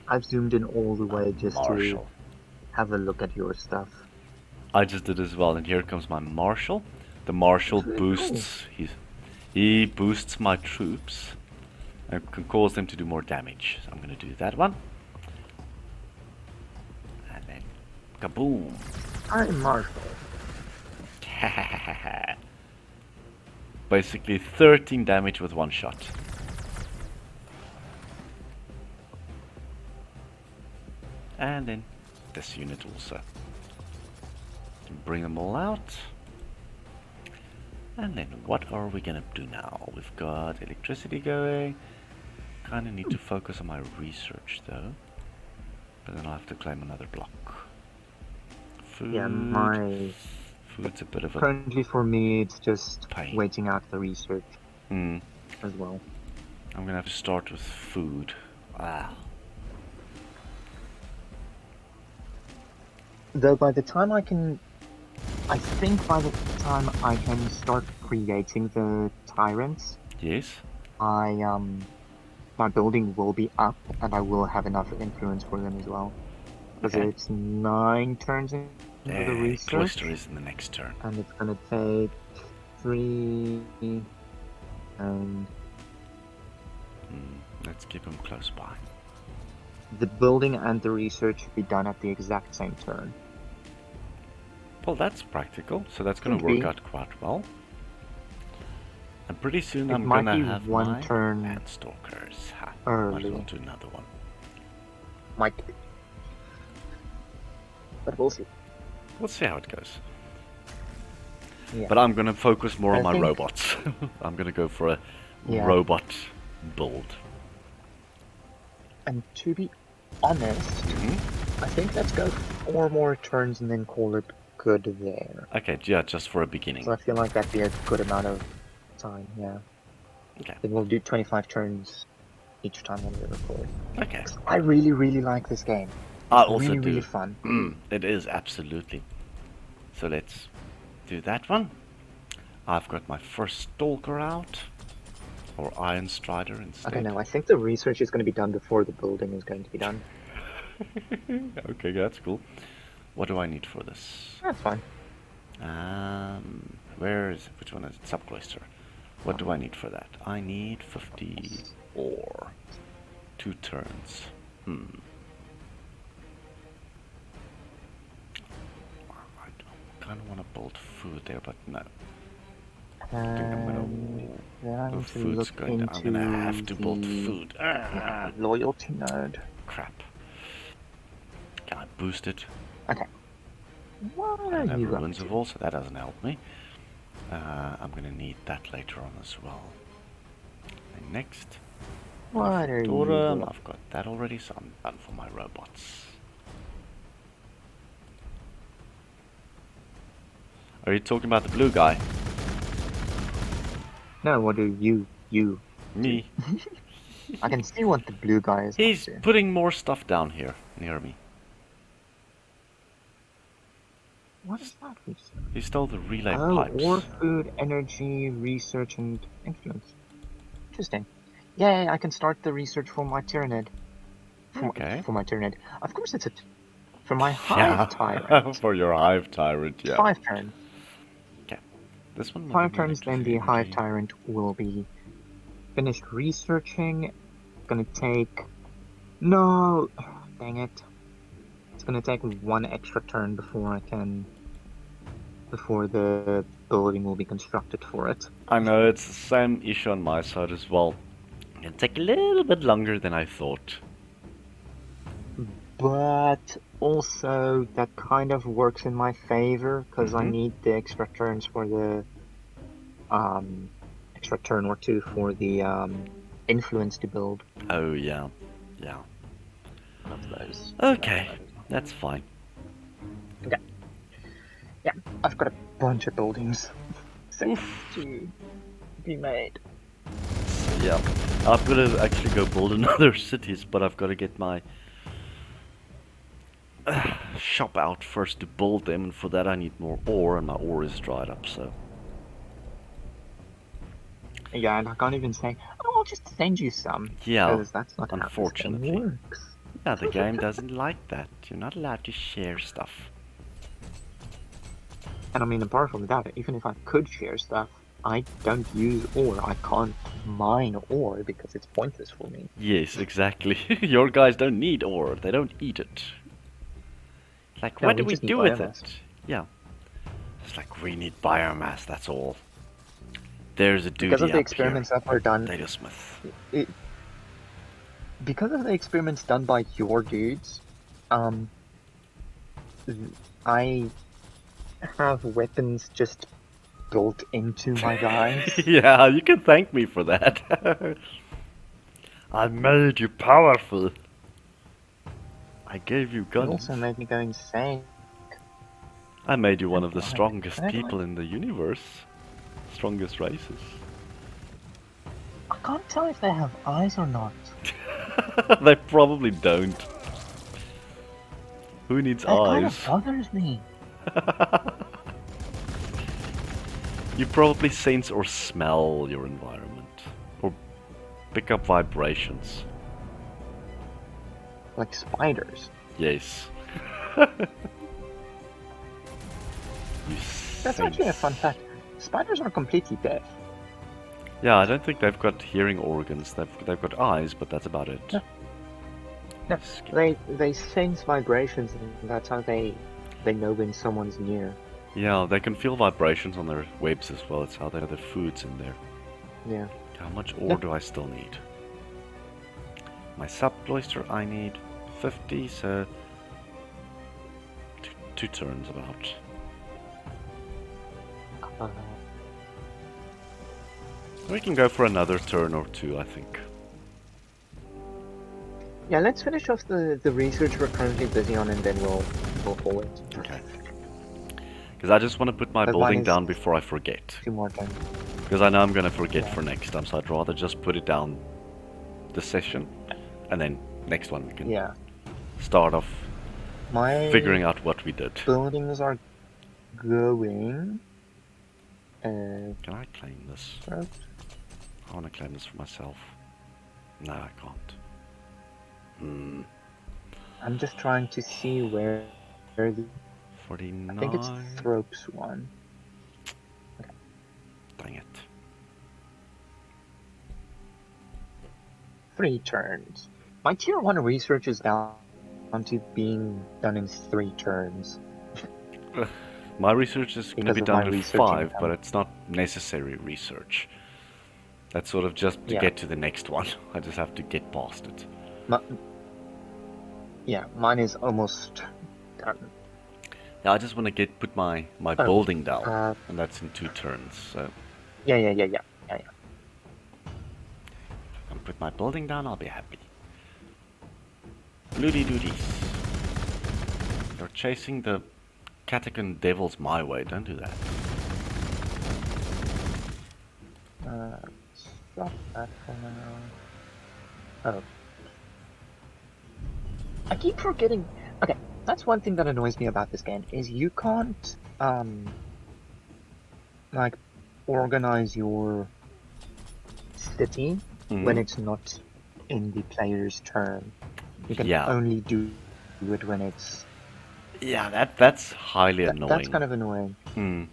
[SPEAKER 1] I've zoomed in all the way just to
[SPEAKER 2] Marshal.
[SPEAKER 1] have a look at your stuff.
[SPEAKER 2] I just did as well, and here comes my marshal. The marshal
[SPEAKER 1] It's really cool.
[SPEAKER 2] boosts. He boosts my troops and can cause them to do more damage. So I'm going to do that one, and then kaboom!
[SPEAKER 1] I'm Marshall.
[SPEAKER 2] Basically 13 damage with one shot. And then this unit also. Bring them all out. And then what are we gonna do now? We've got electricity going. Kinda need to focus on my research though. But then I'll have to claim another block. Food.
[SPEAKER 1] Yeah, my
[SPEAKER 2] Food's a bit of a
[SPEAKER 1] currently for me it's just
[SPEAKER 2] pain.
[SPEAKER 1] waiting out the research
[SPEAKER 2] Hmm.
[SPEAKER 1] as well.
[SPEAKER 2] I'm gonna have to start with food. Ah.
[SPEAKER 1] Though by the time I think by the time I can start creating the tyrants,
[SPEAKER 2] Yes.
[SPEAKER 1] my building will be up and I will have enough influence for them as well. Because
[SPEAKER 2] Okay.
[SPEAKER 1] it's 9 turns into the research,
[SPEAKER 2] Cloister is in the next turn.
[SPEAKER 1] and it's gonna take 3 and
[SPEAKER 2] Let's keep him close by.
[SPEAKER 1] the building and the research should be done at the exact same turn.
[SPEAKER 2] Well, that's practical, so that's going to
[SPEAKER 1] Could
[SPEAKER 2] work
[SPEAKER 1] be.
[SPEAKER 2] out quite well. And pretty soon
[SPEAKER 1] It
[SPEAKER 2] I'm
[SPEAKER 1] might
[SPEAKER 2] going to
[SPEAKER 1] be
[SPEAKER 2] have
[SPEAKER 1] 1
[SPEAKER 2] my
[SPEAKER 1] turn
[SPEAKER 2] Landstalkers. Ha, might as well
[SPEAKER 1] early.
[SPEAKER 2] do another one.
[SPEAKER 1] Might be. But we'll see.
[SPEAKER 2] We'll see how it goes.
[SPEAKER 1] Yeah.
[SPEAKER 2] But I'm going to focus more on my
[SPEAKER 1] think-
[SPEAKER 2] robots. I'm going to go for a
[SPEAKER 1] Yeah.
[SPEAKER 2] robot build.
[SPEAKER 1] And to be honest, I think let's go 4 more turns and then call it good there.
[SPEAKER 2] Okay, yeah, just for a beginning.
[SPEAKER 1] So I feel like that'd be a good amount of time, yeah.
[SPEAKER 2] Okay.
[SPEAKER 1] Then we'll do 25 turns each time when we record.
[SPEAKER 2] Okay.
[SPEAKER 1] I really, really like this game.
[SPEAKER 2] I
[SPEAKER 1] It's
[SPEAKER 2] also
[SPEAKER 1] really,
[SPEAKER 2] do.
[SPEAKER 1] really fun.
[SPEAKER 2] It is, absolutely. So let's do that one. I've got my first Stalker out. Or Iron Strider instead.
[SPEAKER 1] I don't know, I think the research is going to be done before the building is going to be done.
[SPEAKER 2] Okay, that's cool. What do I need for this?
[SPEAKER 1] That's fine.
[SPEAKER 2] Where is it? Which one is it? Subcluster. What do I need for that? I need 50 ore. 2 turns. I kind of want to build food there, but no. I think I'm gonna. The food's going down. I'm gonna have to build food.
[SPEAKER 1] Loyalty node.
[SPEAKER 2] Crap. Can I boost it?
[SPEAKER 1] Okay. What
[SPEAKER 2] I
[SPEAKER 1] are
[SPEAKER 2] don't have
[SPEAKER 1] you up
[SPEAKER 2] ruins
[SPEAKER 1] to?
[SPEAKER 2] of all, so that doesn't help me. I'm gonna need that later on as well. And next,
[SPEAKER 1] What are you
[SPEAKER 2] Totem.
[SPEAKER 1] doing?
[SPEAKER 2] I've got that already, so I'm done for my robots. Are you talking about the blue guy?
[SPEAKER 1] No, what do you
[SPEAKER 2] Me.
[SPEAKER 1] I can see what the blue guy is
[SPEAKER 2] He's
[SPEAKER 1] up to.
[SPEAKER 2] putting more stuff down here near me.
[SPEAKER 1] What is that research?
[SPEAKER 2] He stole the relay
[SPEAKER 1] Oh,
[SPEAKER 2] pipes.
[SPEAKER 1] ore, food, energy, research, and influence. Interesting. Yay, I can start the research for my Tyranid.
[SPEAKER 2] Okay.
[SPEAKER 1] For my Tyranid. Of course it's for my
[SPEAKER 2] Yeah,
[SPEAKER 1] Hive Tyrant.
[SPEAKER 2] for your Hive Tyrant, yeah.
[SPEAKER 1] 5 turns.
[SPEAKER 2] Okay. This one.
[SPEAKER 1] 5 turns, then the Hive Tyrant will be finished researching. It's gonna take... No! Dang it. It's gonna take one extra turn before the building will be constructed for it.
[SPEAKER 2] I know it's the same issue on my side as well. It'll take a little bit longer than I thought.
[SPEAKER 1] But also, that kind of works in my favor, because I need the extra turns for the... extra turn or two for the, influence to build.
[SPEAKER 2] Oh, yeah. Yeah.
[SPEAKER 1] One of those.
[SPEAKER 2] Okay, that's fine.
[SPEAKER 1] Okay. Yeah, I've got a bunch of buildings set to be made.
[SPEAKER 2] Yeah. I've got to actually go build another cities, but I've got to get my shop out first to build them, and for that I need more ore, and my ore is dried up, so...
[SPEAKER 1] Yeah, and I can't even say, oh, I'll just send you some.
[SPEAKER 2] Yeah,
[SPEAKER 1] because that's not
[SPEAKER 2] unfortunately.
[SPEAKER 1] how this game works.
[SPEAKER 2] Yeah, the game doesn't like that. You're not allowed to share stuff.
[SPEAKER 1] And I mean, apart from that, even if I could share stuff, I don't use ore. I can't mine ore because it's pointless for me.
[SPEAKER 2] Yes, exactly. Your guys don't need ore. They don't eat it. Like,
[SPEAKER 1] No,
[SPEAKER 2] what do
[SPEAKER 1] we
[SPEAKER 2] we
[SPEAKER 1] just need
[SPEAKER 2] do with
[SPEAKER 1] biomass.
[SPEAKER 2] it? Yeah. It's like, we need biomass, that's all. There's a duty
[SPEAKER 1] Because of the
[SPEAKER 2] up
[SPEAKER 1] experiments
[SPEAKER 2] here.
[SPEAKER 1] that were done,
[SPEAKER 2] Data Smith.
[SPEAKER 1] because of the experiments done by your dudes, I have weapons just built into my guys.
[SPEAKER 2] Yeah, you can thank me for that. I made you powerful. I gave you
[SPEAKER 1] It
[SPEAKER 2] guns.
[SPEAKER 1] also made me go insane.
[SPEAKER 2] I made you one of the
[SPEAKER 1] Right.
[SPEAKER 2] strongest
[SPEAKER 1] Right.
[SPEAKER 2] people in the universe. Strongest races.
[SPEAKER 1] I can't tell if they have eyes or not.
[SPEAKER 2] They probably don't. Who needs
[SPEAKER 1] That kind
[SPEAKER 2] eyes?
[SPEAKER 1] of bothers me.
[SPEAKER 2] You probably sense or smell your environment. Or pick up vibrations.
[SPEAKER 1] Like spiders.
[SPEAKER 2] Yes.
[SPEAKER 1] That's actually a fun fact. Spiders are completely deaf.
[SPEAKER 2] Yeah, I don't think they've got hearing organs. They've got eyes, but that's about it.
[SPEAKER 1] No. No, they sense vibrations, and that's how they know when someone's near.
[SPEAKER 2] Yeah, they can feel vibrations on their webs as well. It's how they know the food's in there.
[SPEAKER 1] Yeah.
[SPEAKER 2] How much ore do I still need? My sub-cloister, I need 50, so... Two turns about. We can go for another turn or two, I think.
[SPEAKER 1] Yeah, let's finish off the research we're currently busy on, and then we'll forward.
[SPEAKER 2] Okay. Because I just want to put my
[SPEAKER 1] But
[SPEAKER 2] building
[SPEAKER 1] mine is-
[SPEAKER 2] down before I forget.
[SPEAKER 1] 2 more turns.
[SPEAKER 2] Because I know I'm going to forget
[SPEAKER 1] Yeah.
[SPEAKER 2] for next time, so I'd rather just put it down this session. And then next one we can
[SPEAKER 1] Yeah.
[SPEAKER 2] start off
[SPEAKER 1] My
[SPEAKER 2] figuring out what we did.
[SPEAKER 1] buildings are going.
[SPEAKER 2] Can I claim this?
[SPEAKER 1] Right.
[SPEAKER 2] I want to claim this for myself. No, I can't.
[SPEAKER 1] I'm just trying to see where the.
[SPEAKER 2] 49.
[SPEAKER 1] I think it's Thropes one.
[SPEAKER 2] Dang it.
[SPEAKER 1] 3 turns. My tier 1 research is down to being done in 3 turns.
[SPEAKER 2] My research is going to
[SPEAKER 1] Because
[SPEAKER 2] be
[SPEAKER 1] of
[SPEAKER 2] done
[SPEAKER 1] my
[SPEAKER 2] in
[SPEAKER 1] researching
[SPEAKER 2] 5,
[SPEAKER 1] time.
[SPEAKER 2] but it's not necessary research. That's sort of just to
[SPEAKER 1] Yeah.
[SPEAKER 2] get to the next one. I just have to get past it.
[SPEAKER 1] Yeah, mine is almost done.
[SPEAKER 2] Yeah, I just want to put my building down, and that's in 2 turns. So
[SPEAKER 1] Yeah.
[SPEAKER 2] if I can put my building down, I'll be happy. Bloody doodies. You're chasing the Catacan devils my way, don't do that.
[SPEAKER 1] Stop that for now. Oh. I keep forgetting. Okay, that's one thing that annoys me about this game, is you can't, like, organize your city when it's not in the player's turn. You can
[SPEAKER 2] Yeah.
[SPEAKER 1] only do it when it's...
[SPEAKER 2] Yeah, that's highly annoying.
[SPEAKER 1] That's kind of annoying.
[SPEAKER 2] Hmm.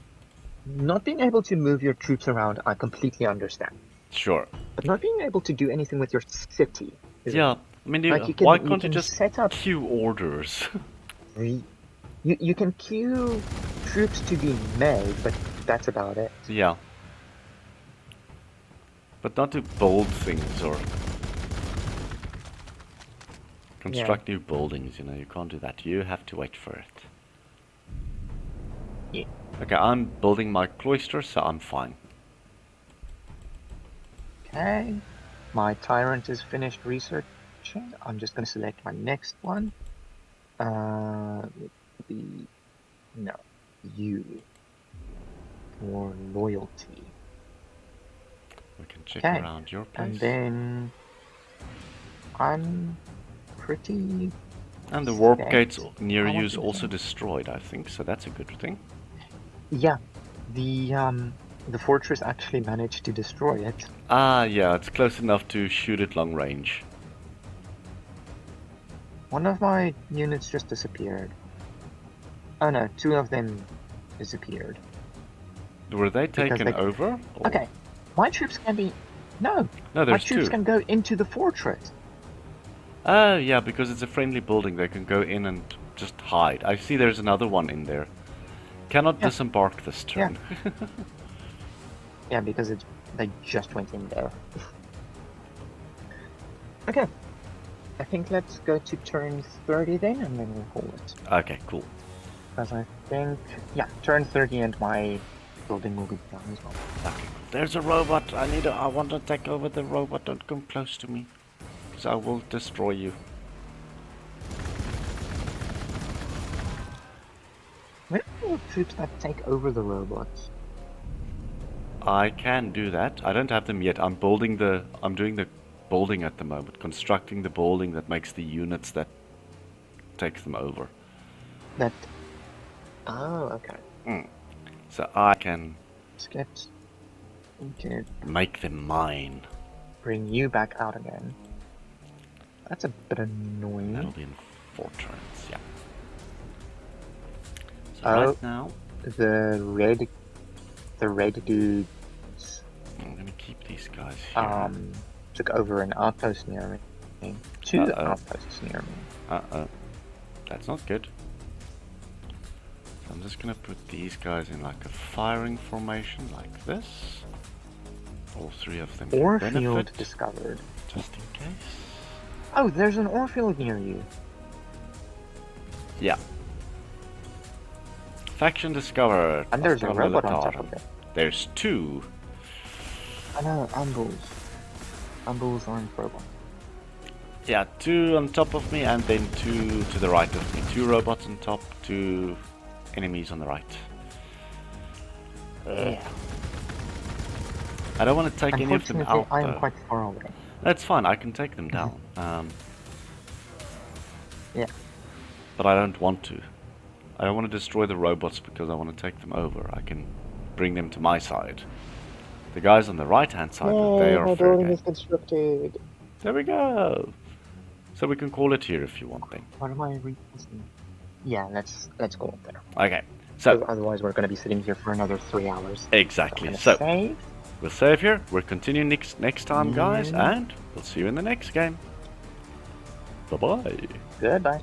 [SPEAKER 1] Not being able to move your troops around, I completely understand.
[SPEAKER 2] Sure.
[SPEAKER 1] but not being able to do anything with your city.
[SPEAKER 2] Yeah, I mean,
[SPEAKER 1] Like,
[SPEAKER 2] why
[SPEAKER 1] you
[SPEAKER 2] can't you
[SPEAKER 1] can
[SPEAKER 2] just
[SPEAKER 1] set up
[SPEAKER 2] queue orders?
[SPEAKER 1] you can queue troops to be made, but that's about it.
[SPEAKER 2] Yeah. But not to build things or construct new buildings, you know, you can't do that. You have to wait for it.
[SPEAKER 1] Yeah.
[SPEAKER 2] Okay, I'm building my cloister, so I'm fine.
[SPEAKER 1] Okay. My tyrant is finished researching. I'm just going to select my next one. No, you for loyalty.
[SPEAKER 2] We can check
[SPEAKER 1] Okay,
[SPEAKER 2] around your place.
[SPEAKER 1] and then I'm pretty.
[SPEAKER 2] And the warp
[SPEAKER 1] set.
[SPEAKER 2] gates near
[SPEAKER 1] I
[SPEAKER 2] you
[SPEAKER 1] want
[SPEAKER 2] is
[SPEAKER 1] to
[SPEAKER 2] also
[SPEAKER 1] think.
[SPEAKER 2] destroyed, I think, so that's a good thing.
[SPEAKER 1] Yeah, the fortress actually managed to destroy it.
[SPEAKER 2] Ah, yeah, it's close enough to shoot it long range.
[SPEAKER 1] One of my units just disappeared. Oh no, two of them disappeared.
[SPEAKER 2] Were they taken
[SPEAKER 1] they-
[SPEAKER 2] over? Or...
[SPEAKER 1] Okay, my troops can be. No,
[SPEAKER 2] No,
[SPEAKER 1] my
[SPEAKER 2] there's
[SPEAKER 1] troops
[SPEAKER 2] two.
[SPEAKER 1] can go into the fortress.
[SPEAKER 2] Oh, yeah, because it's a friendly building, they can go in and just hide. I see there's another one in there. Cannot disembark this turn.
[SPEAKER 1] Yeah, because they just went in there. Okay, I think let's go to turn 30 then, and then we'll call it.
[SPEAKER 2] Okay, cool.
[SPEAKER 1] Because I think, yeah, turn 30 and my building will be done as well.
[SPEAKER 2] Okay, there's a robot. I want to take over the robot. Don't come close to me, because I will destroy you.
[SPEAKER 1] Where are the troops that take over the robots?
[SPEAKER 2] I can do that. I don't have them yet. I'm doing the building at the moment, constructing the building that makes the units that takes them over.
[SPEAKER 1] That. Oh, okay.
[SPEAKER 2] So I can
[SPEAKER 1] Okay.
[SPEAKER 2] make them mine.
[SPEAKER 1] Bring you back out again. That's a bit annoying.
[SPEAKER 2] That'll be in 4 turns. Yeah. So
[SPEAKER 1] Oh.
[SPEAKER 2] right now,
[SPEAKER 1] The red dudes
[SPEAKER 2] I'm gonna keep these guys here.
[SPEAKER 1] took over an outpost near me. Two outposts near me.
[SPEAKER 2] Uh-oh. That's not good. So I'm just gonna put these guys in like a firing formation like this. All 3 of them
[SPEAKER 1] Ore
[SPEAKER 2] can
[SPEAKER 1] field
[SPEAKER 2] benefit,
[SPEAKER 1] discovered.
[SPEAKER 2] just in case.
[SPEAKER 1] Oh, there's an ore field near you.
[SPEAKER 2] Yeah. Faction discovered.
[SPEAKER 1] And there's a
[SPEAKER 2] Oscar
[SPEAKER 1] robot on top
[SPEAKER 2] Militarum.
[SPEAKER 1] of it.
[SPEAKER 2] There's 2.
[SPEAKER 1] I know, Ambuls. Ambuls aren't robots.
[SPEAKER 2] Yeah, 2 on top of me and then 2 to the right of me. 2 robots on top, 2 enemies on the right.
[SPEAKER 1] Yeah.
[SPEAKER 2] I don't want to take any of them out,
[SPEAKER 1] I am
[SPEAKER 2] though.
[SPEAKER 1] quite far away.
[SPEAKER 2] That's fine, I can take them down.
[SPEAKER 1] Yeah.
[SPEAKER 2] But I don't want to. I don't want to destroy the robots because I want to take them over. I can bring them to my side. The guys on the right-hand side, they are fair game.
[SPEAKER 1] constructed.
[SPEAKER 2] There we go. So we can call it here if you want then.
[SPEAKER 1] What am I requesting? Yeah, let's go up there.
[SPEAKER 2] Okay. So
[SPEAKER 1] Otherwise, we're going to be sitting here for another 3 hours.
[SPEAKER 2] exactly.
[SPEAKER 1] So,
[SPEAKER 2] So
[SPEAKER 1] save.
[SPEAKER 2] we'll save here. We'll continue next time, guys, and we'll see you in the next game. Bye-bye.
[SPEAKER 1] Goodbye.